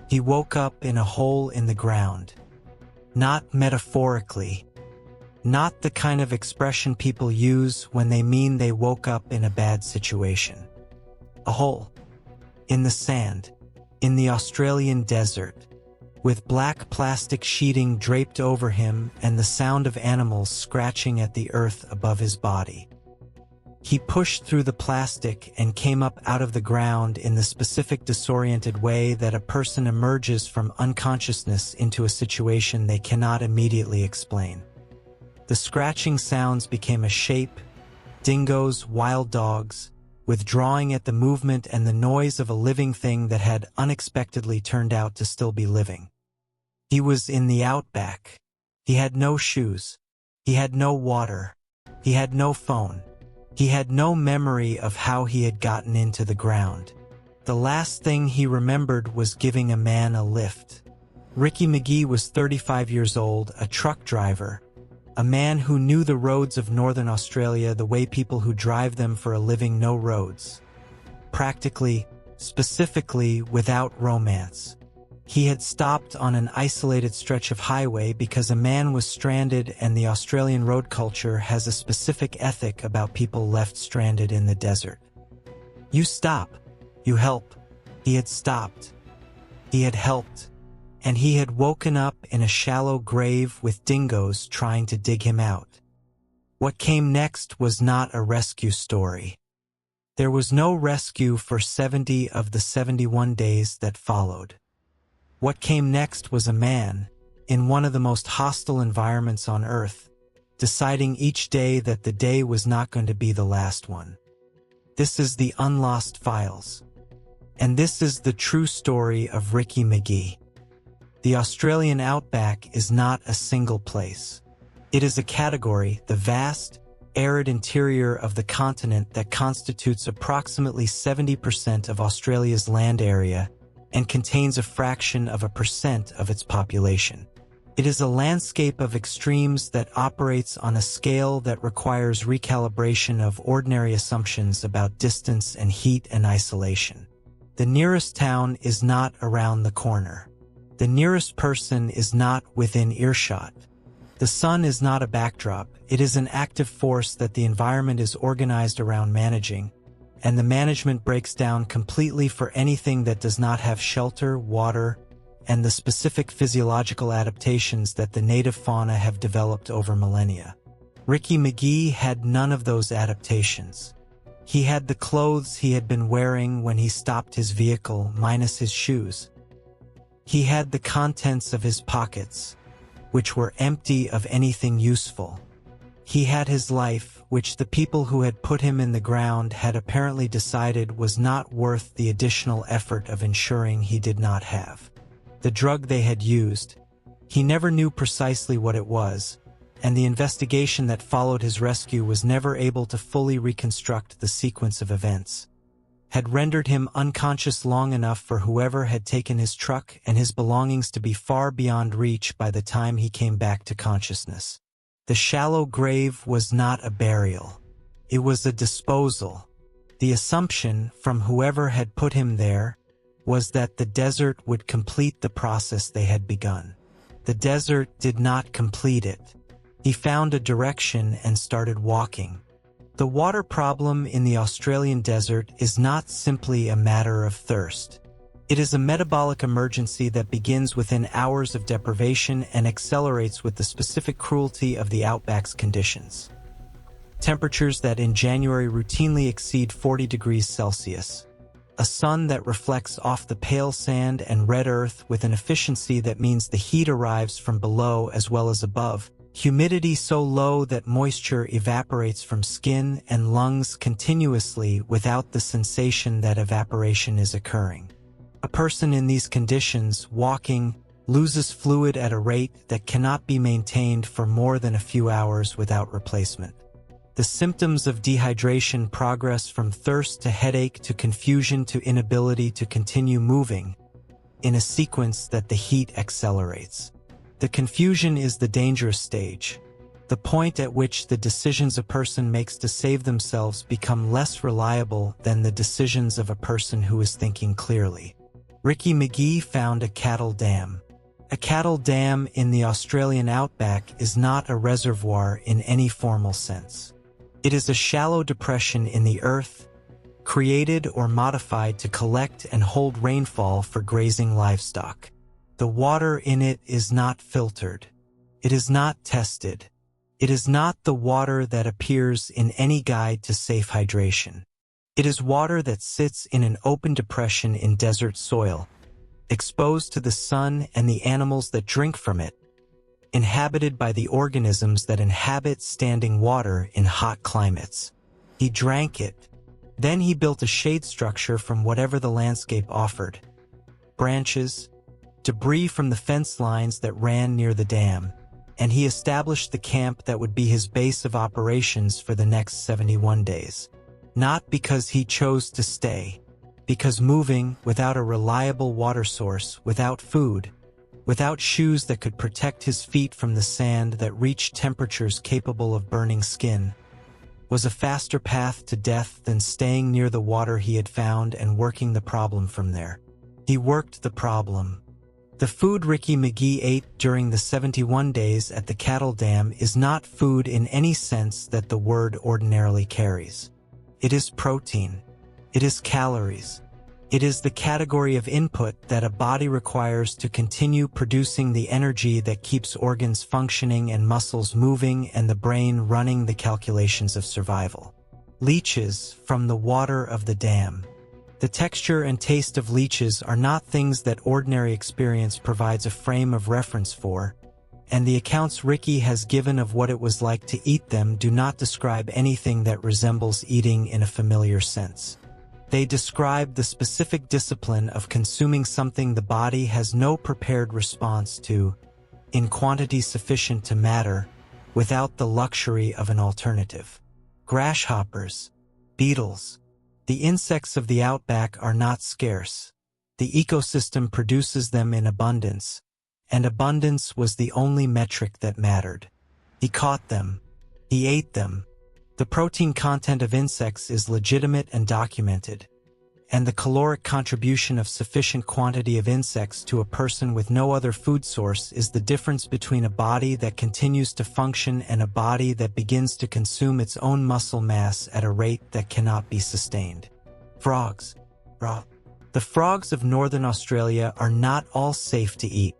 He woke up in a hole in the ground. Not metaphorically. Not the kind of expression people use when they mean they woke up in a bad situation. A hole. In the sand. In the Australian desert. With black plastic sheeting draped over him and the sound of animals scratching at the earth above his body. He pushed through the plastic and came up out of the ground in the specific disoriented way that a person emerges from unconsciousness into a situation they cannot immediately explain. The scratching sounds became a shape, dingoes, wild dogs, withdrawing at the movement and the noise of a living thing that had unexpectedly turned out to still be living. He was in the outback. He had no shoes. He had no water. He had no phone. He had no memory of how he had gotten into the ground. The last thing he remembered was giving a man a lift. Ricky Megee was 35 years old, a truck driver, a man who knew the roads of Northern Australia the way people who drive them for a living know roads. Practically, specifically, without romance. He had stopped on an isolated stretch of highway because a man was stranded, and the Australian road culture has a specific ethic about people left stranded in the desert. You stop. You help. He had stopped. He had helped. And he had woken up in a shallow grave with dingoes trying to dig him out. What came next was not a rescue story. There was no rescue for 70 of the 71 days that followed. What came next was a man, in one of the most hostile environments on Earth, deciding each day that the day was not going to be the last one. This is the UNLOST Files. And this is the true story of Ricky Megee. The Australian Outback is not a single place. It is a category, the vast, arid interior of the continent that constitutes approximately 70% of Australia's land area and contains a fraction of a percent of its population. It is a landscape of extremes that operates on a scale that requires recalibration of ordinary assumptions about distance and heat and isolation. The nearest town is not around the corner. The nearest person is not within earshot. The sun is not a backdrop, it is an active force that the environment is organized around managing, and the management breaks down completely for anything that does not have shelter, water, and the specific physiological adaptations that the native fauna have developed over millennia. Ricky Megee had none of those adaptations. He had the clothes he had been wearing when he stopped his vehicle, minus his shoes. He had the contents of his pockets, which were empty of anything useful. He had his life, which the people who had put him in the ground had apparently decided was not worth the additional effort of ensuring he did not have. The drug they had used, he never knew precisely what it was, and the investigation that followed his rescue was never able to fully reconstruct the sequence of events, had rendered him unconscious long enough for whoever had taken his truck and his belongings to be far beyond reach by the time he came back to consciousness. The shallow grave was not a burial. It was a disposal. The assumption from whoever had put him there was that the desert would complete the process they had begun. The desert did not complete it. He found a direction and started walking. The water problem in the Australian desert is not simply a matter of thirst. It is a metabolic emergency that begins within hours of deprivation and accelerates with the specific cruelty of the outback's conditions. Temperatures that in January routinely exceed 40 degrees Celsius. A sun that reflects off the pale sand and red earth with an efficiency that means the heat arrives from below as well as above. Humidity so low that moisture evaporates from skin and lungs continuously without the sensation that evaporation is occurring. A person in these conditions, walking, loses fluid at a rate that cannot be maintained for more than a few hours without replacement. The symptoms of dehydration progress from thirst to headache to confusion to inability to continue moving, in a sequence that the heat accelerates. The confusion is the dangerous stage, the point at which the decisions a person makes to save themselves become less reliable than the decisions of a person who is thinking clearly. Ricky Megee found a cattle dam. A cattle dam in the Australian Outback is not a reservoir in any formal sense. It is a shallow depression in the earth, created or modified to collect and hold rainfall for grazing livestock. The water in it is not filtered. It is not tested. It is not the water that appears in any guide to safe hydration. It is water that sits in an open depression in desert soil, exposed to the sun and the animals that drink from it, inhabited by the organisms that inhabit standing water in hot climates. He drank it. Then he built a shade structure from whatever the landscape offered. Branches, debris from the fence lines that ran near the dam, and he established the camp that would be his base of operations for the next 71 days. Not because he chose to stay, because moving without a reliable water source, without food, without shoes that could protect his feet from the sand that reached temperatures capable of burning skin, was a faster path to death than staying near the water he had found and working the problem from there. He worked the problem. The food Ricky Megee ate during the 71 days at the cattle dam is not food in any sense that the word ordinarily carries. It is protein. It is calories. It is the category of input that a body requires to continue producing the energy that keeps organs functioning and muscles moving and the brain running the calculations of survival. Leeches from the water of the dam. The texture and taste of leeches are not things that ordinary experience provides a frame of reference for, and the accounts Ricky has given of what it was like to eat them do not describe anything that resembles eating in a familiar sense. They describe the specific discipline of consuming something the body has no prepared response to, in quantity sufficient to matter, without the luxury of an alternative. Grasshoppers, beetles. The insects of the outback are not scarce. The ecosystem produces them in abundance, and abundance was the only metric that mattered. He caught them. He ate them. The protein content of insects is legitimate and documented, and the caloric contribution of sufficient quantity of insects to a person with no other food source is the difference between a body that continues to function and a body that begins to consume its own muscle mass at a rate that cannot be sustained. Frogs. The frogs of northern Australia are not all safe to eat.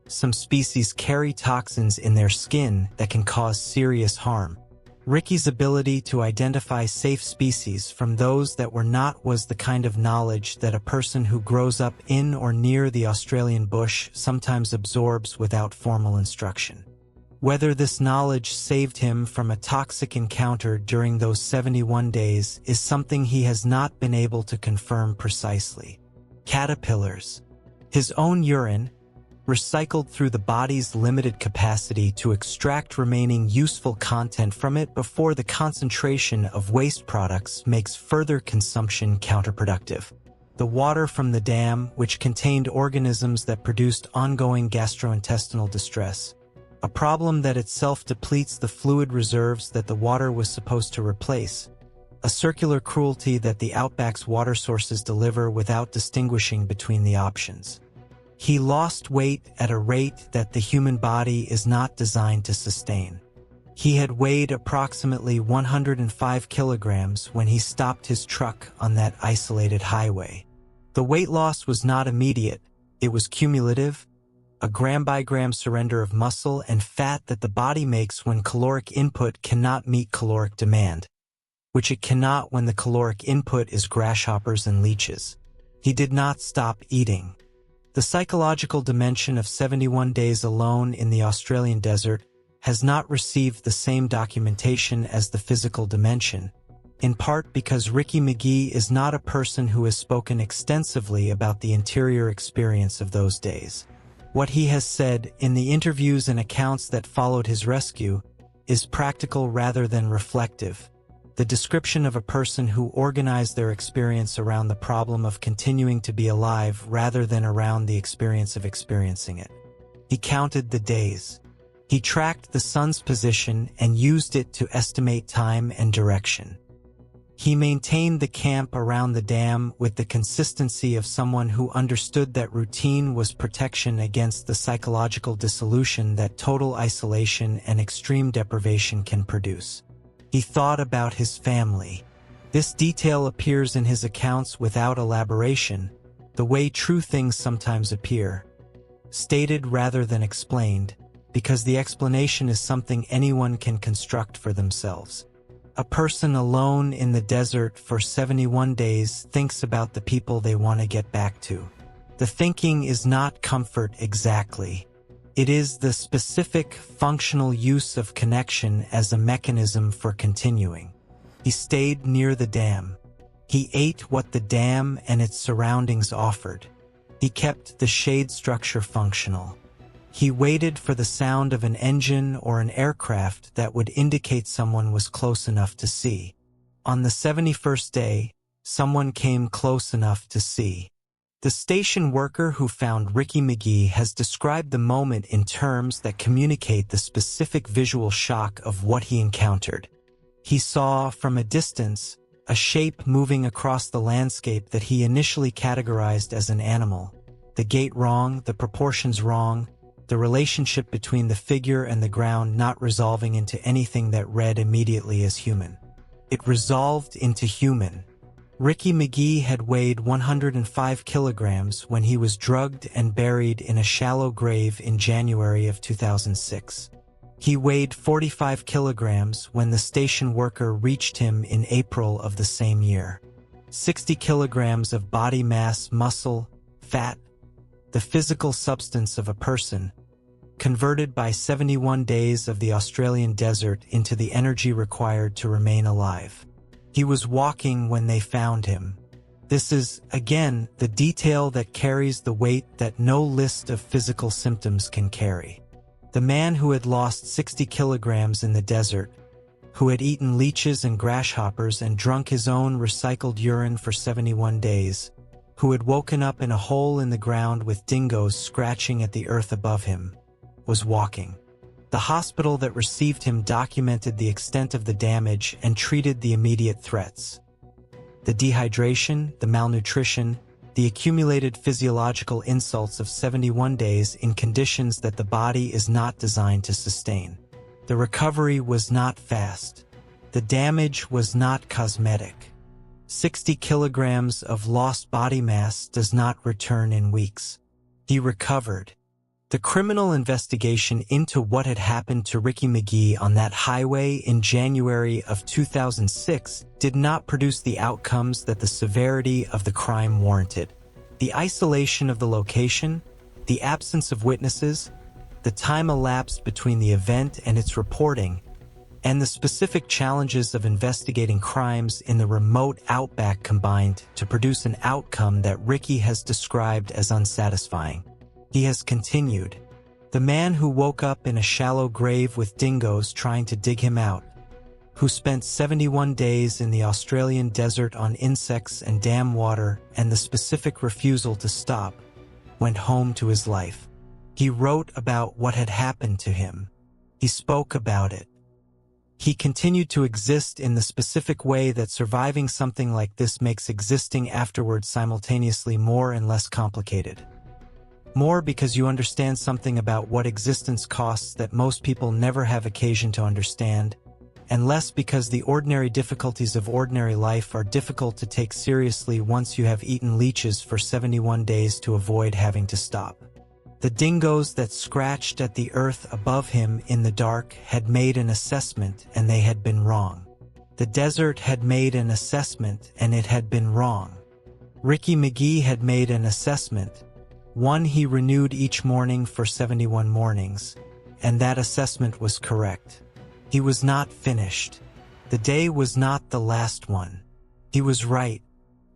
Some species carry toxins in their skin that can cause serious harm. Ricky's ability to identify safe species from those that were not was the kind of knowledge that a person who grows up in or near the Australian bush sometimes absorbs without formal instruction. Whether this knowledge saved him from a toxic encounter during those 71 days is something he has not been able to confirm precisely. Caterpillars. His own urine, recycled through the body's limited capacity to extract remaining useful content from it before the concentration of waste products makes further consumption counterproductive. The water from the dam, which contained organisms that produced ongoing gastrointestinal distress, a problem that itself depletes the fluid reserves that the water was supposed to replace, a circular cruelty that the outback's water sources deliver without distinguishing between the options. He lost weight at a rate that the human body is not designed to sustain. He had weighed approximately 105 kilograms when he stopped his truck on that isolated highway. The weight loss was not immediate, it was cumulative, a gram-by-gram surrender of muscle and fat that the body makes when caloric input cannot meet caloric demand, which it cannot when the caloric input is grasshoppers and leeches. He did not stop eating. The psychological dimension of 71 days alone in the Australian desert has not received the same documentation as the physical dimension, in part because Ricky Megee is not a person who has spoken extensively about the interior experience of those days. What he has said in the interviews and accounts that followed his rescue is practical rather than reflective, the description of a person who organized their experience around the problem of continuing to be alive rather than around the experience of experiencing it. He counted the days. He tracked the sun's position and used it to estimate time and direction. He maintained the camp around the dam with the consistency of someone who understood that routine was protection against the psychological dissolution that total isolation and extreme deprivation can produce. He thought about his family. This detail appears in his accounts without elaboration, the way true things sometimes appear, stated rather than explained, because the explanation is something anyone can construct for themselves. A person alone in the desert for 71 days thinks about the people they want to get back to. The thinking is not comfort exactly. It is the specific functional use of connection as a mechanism for continuing. He stayed near the dam. He ate what the dam and its surroundings offered. He kept the shade structure functional. He waited for the sound of an engine or an aircraft that would indicate someone was close enough to see. On the 71st day, someone came close enough to see. The station worker who found Ricky Megee has described the moment in terms that communicate the specific visual shock of what he encountered. He saw, from a distance, a shape moving across the landscape that he initially categorized as an animal. The gait wrong, the proportions wrong, the relationship between the figure and the ground not resolving into anything that read immediately as human. It resolved into human. Ricky Megee had weighed 105 kilograms when he was drugged and buried in a shallow grave in January of 2006. He weighed 45 kilograms when the station worker reached him in April of the same year. 60 kilograms of body mass, muscle, fat, the physical substance of a person, converted by 71 days of the Australian desert into the energy required to remain alive. He was walking when they found him. This is, again, the detail that carries the weight that no list of physical symptoms can carry. The man who had lost 60 kilograms in the desert, who had eaten leeches and grasshoppers and drunk his own recycled urine for 71 days, who had woken up in a hole in the ground with dingoes scratching at the earth above him, was walking. The hospital that received him documented the extent of the damage and treated the immediate threats. The dehydration, the malnutrition, the accumulated physiological insults of 71 days in conditions that the body is not designed to sustain. The recovery was not fast. The damage was not cosmetic. 60 kilograms of lost body mass does not return in weeks. He recovered. The criminal investigation into what had happened to Ricky Megee on that highway in January of 2006 did not produce the outcomes that the severity of the crime warranted. The isolation of the location, the absence of witnesses, the time elapsed between the event and its reporting, and the specific challenges of investigating crimes in the remote outback combined to produce an outcome that Ricky has described as unsatisfying. He has continued. The man who woke up in a shallow grave with dingoes trying to dig him out, who spent 71 days in the Australian desert on insects and dam water and the specific refusal to stop, went home to his life. He wrote about what had happened to him. He spoke about it. He continued to exist in the specific way that surviving something like this makes existing afterwards simultaneously more and less complicated. More because you understand something about what existence costs that most people never have occasion to understand, and less because the ordinary difficulties of ordinary life are difficult to take seriously once you have eaten leeches for 71 days to avoid having to stop. The dingoes that scratched at the earth above him in the dark had made an assessment and they had been wrong. The desert had made an assessment and it had been wrong. Ricky Megee had made an assessment, one he renewed each morning for 71 mornings, and that assessment was correct. He was not finished. The day was not the last one. He was right.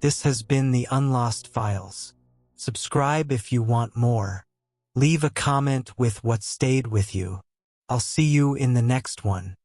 This has been the UNLOST Files. Subscribe if you want more. Leave a comment with what stayed with you. I'll see you in the next one.